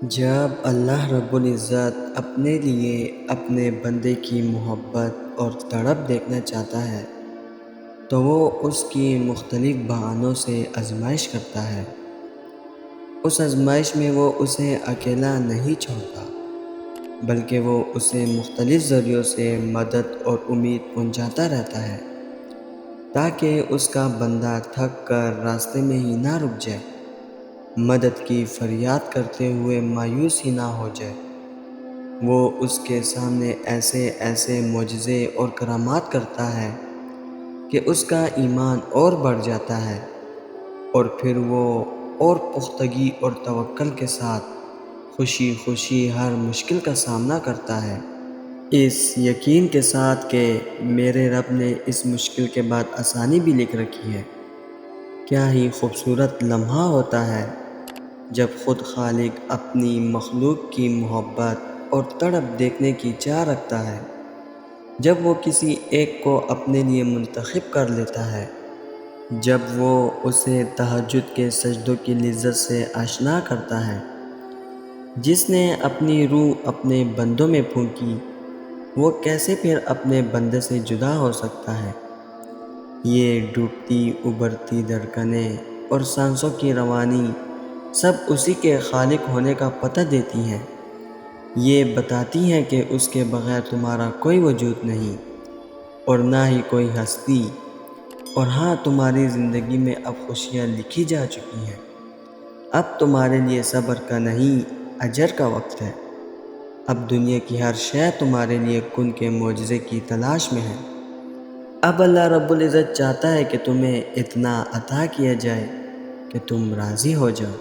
جب اللہ رب العزت اپنے لیے اپنے بندے کی محبت اور تڑپ دیکھنا چاہتا ہے تو وہ اس کی مختلف بہانوں سے آزمائش کرتا ہے۔ اس آزمائش میں وہ اسے اکیلا نہیں چھوڑتا، بلکہ وہ اسے مختلف ذریعوں سے مدد اور امید پہنچاتا رہتا ہے، تاکہ اس کا بندہ تھک کر راستے میں ہی نہ رک جائے، مدد کی فریاد کرتے ہوئے مایوس ہی نہ ہو جائے۔ وہ اس کے سامنے ایسے ایسے معجزے اور کرامات کرتا ہے کہ اس کا ایمان اور بڑھ جاتا ہے، اور پھر وہ اور پختگی اور توکل کے ساتھ خوشی خوشی ہر مشکل کا سامنا کرتا ہے، اس یقین کے ساتھ کہ میرے رب نے اس مشکل کے بعد آسانی بھی لکھ رکھی ہے۔ کیا ہی خوبصورت لمحہ ہوتا ہے جب خود خالق اپنی مخلوق کی محبت اور تڑپ دیکھنے کی چاہ رکھتا ہے، جب وہ کسی ایک کو اپنے لیے منتخب کر لیتا ہے، جب وہ اسے تہجد کے سجدوں کی لذت سے آشنا کرتا ہے۔ جس نے اپنی روح اپنے بندوں میں پھونکی، وہ کیسے پھر اپنے بندے سے جدا ہو سکتا ہے؟ یہ ڈوبتی ابھرتی دھڑکنیں اور سانسوں کی روانی سب اسی کے خالق ہونے کا پتہ دیتی ہیں۔ یہ بتاتی ہیں کہ اس کے بغیر تمہارا کوئی وجود نہیں اور نہ ہی کوئی ہستی، اور ہاں، تمہاری زندگی میں اب خوشیاں لکھی جا چکی ہیں۔ اب تمہارے لیے صبر کا نہیں، اجر کا وقت ہے۔ اب دنیا کی ہر شے تمہارے لیے کن کے معجزے کی تلاش میں ہے۔ اب اللہ رب العزت چاہتا ہے کہ تمہیں اتنا عطا کیا جائے کہ تم راضی ہو جاؤ۔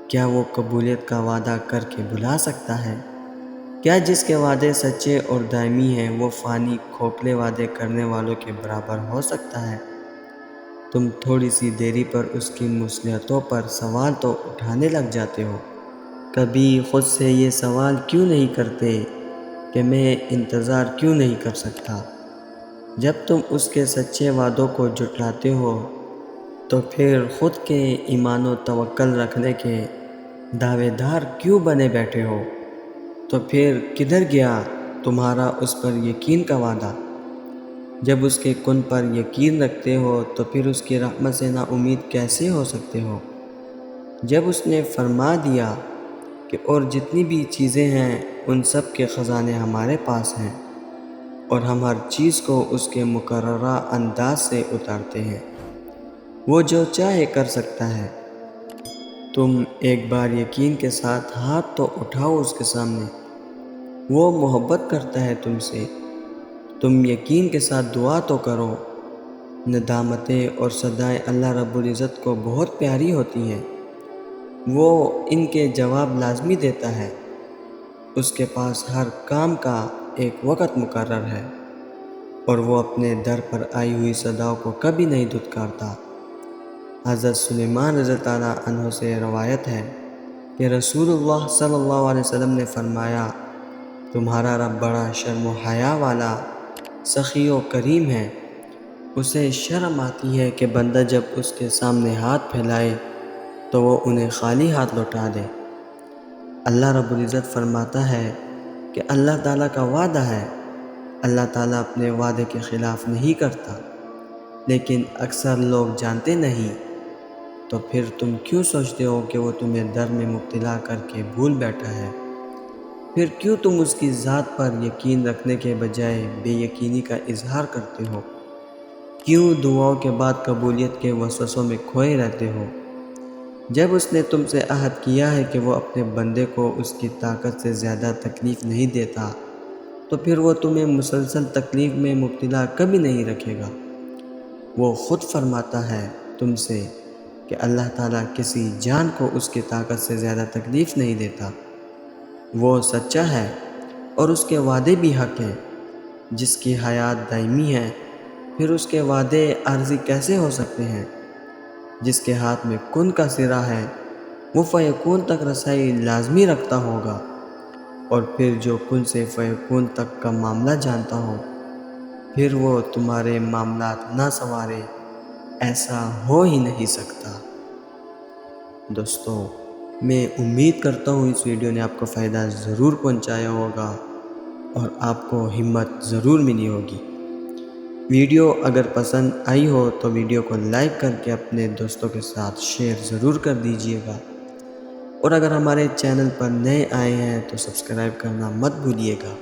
کیا وہ قبولیت کا وعدہ کر کے بھلا سکتا ہے؟ کیا جس کے وعدے سچے اور دائمی ہیں وہ فانی کھوکھلے وعدے کرنے والوں کے برابر ہو سکتا ہے؟ تم تھوڑی سی دیری پر اس کی مصلحتوں پر سوال تو اٹھانے لگ جاتے ہو۔ کبھی خود سے یہ سوال کیوں نہیں کرتے کہ میں انتظار کیوں نہیں کر سکتا؟ جب تم اس کے سچے وعدوں کو جھٹلاتے ہو تو پھر خود کے ایمان و توکل رکھنے کے دعوے دار کیوں بنے بیٹھے ہو؟ تو پھر کدھر گیا تمہارا اس پر یقین کا وعدہ؟ جب اس کے کن پر یقین رکھتے ہو تو پھر اس کی رحمت سے نا امید کیسے ہو سکتے ہو؟ جب اس نے فرما دیا کہ اور جتنی بھی چیزیں ہیں ان سب کے خزانے ہمارے پاس ہیں، اور ہم ہر چیز کو اس کے مقررہ انداز سے اتارتے ہیں، وہ جو چاہے کر سکتا ہے۔ تم ایک بار یقین کے ساتھ ہاتھ تو اٹھاؤ اس کے سامنے، وہ محبت کرتا ہے تم سے۔ تم یقین کے ساتھ دعا تو کرو۔ ندامتیں اور صدائیں اللہ رب العزت کو بہت پیاری ہوتی ہیں، وہ ان کے جواب لازمی دیتا ہے۔ اس کے پاس ہر کام کا ایک وقت مقرر ہے، اور وہ اپنے در پر آئی ہوئی صداؤں کو کبھی نہیں دھتکارتا۔ حضرت سلیمان رضی اللہ عنہ سے روایت ہے کہ رسول اللہ صلی اللہ علیہ وسلم نے فرمایا، تمہارا رب بڑا شرم و حیا والا، سخی و کریم ہے۔ اسے شرم آتی ہے کہ بندہ جب اس کے سامنے ہاتھ پھیلائے تو وہ انہیں خالی ہاتھ لوٹا دے۔ اللہ رب العزت فرماتا ہے کہ اللہ تعالیٰ کا وعدہ ہے، اللہ تعالیٰ اپنے وعدے کے خلاف نہیں کرتا، لیکن اکثر لوگ جانتے نہیں۔ تو پھر تم کیوں سوچتے ہو کہ وہ تمہیں در میں مبتلا کر کے بھول بیٹھا ہے؟ پھر کیوں تم اس کی ذات پر یقین رکھنے کے بجائے بے یقینی کا اظہار کرتے ہو؟ کیوں دعاؤں کے بعد قبولیت کے وسوسوں میں کھوئے رہتے ہو؟ جب اس نے تم سے عہد کیا ہے کہ وہ اپنے بندے کو اس کی طاقت سے زیادہ تکلیف نہیں دیتا، تو پھر وہ تمہیں مسلسل تکلیف میں مبتلا کبھی نہیں رکھے گا۔ وہ خود فرماتا ہے تم سے کہ اللہ تعالیٰ کسی جان کو اس کی طاقت سے زیادہ تکلیف نہیں دیتا۔ وہ سچا ہے اور اس کے وعدے بھی حق ہیں۔ جس کی حیات دائمی ہے، پھر اس کے وعدے عارضی کیسے ہو سکتے ہیں؟ جس کے ہاتھ میں کن کا سرا ہے، وہ فیکون تک رسائی لازمی رکھتا ہوگا، اور پھر جو کن سے فیکون تک کا معاملہ جانتا ہو، پھر وہ تمہارے معاملات نہ سنوارے، ایسا ہو ہی نہیں سکتا۔ دوستو، میں امید کرتا ہوں اس ویڈیو نے آپ کو فائدہ ضرور پہنچایا ہوگا اور آپ کو ہمت ضرور ملی ہوگی۔ ویڈیو اگر پسند آئی ہو تو ویڈیو کو لائک کر کے اپنے دوستوں کے ساتھ شیئر ضرور کر دیجیے گا، اور اگر ہمارے چینل پر نئے آئے ہیں تو سبسکرائب کرنا مت بھولیے گا۔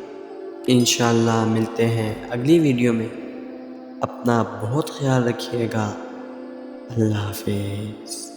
انشاءاللہ ملتے ہیں اگلی ویڈیو میں۔ اپنا بہت خیال رکھیے گا۔ اللہ حافظ۔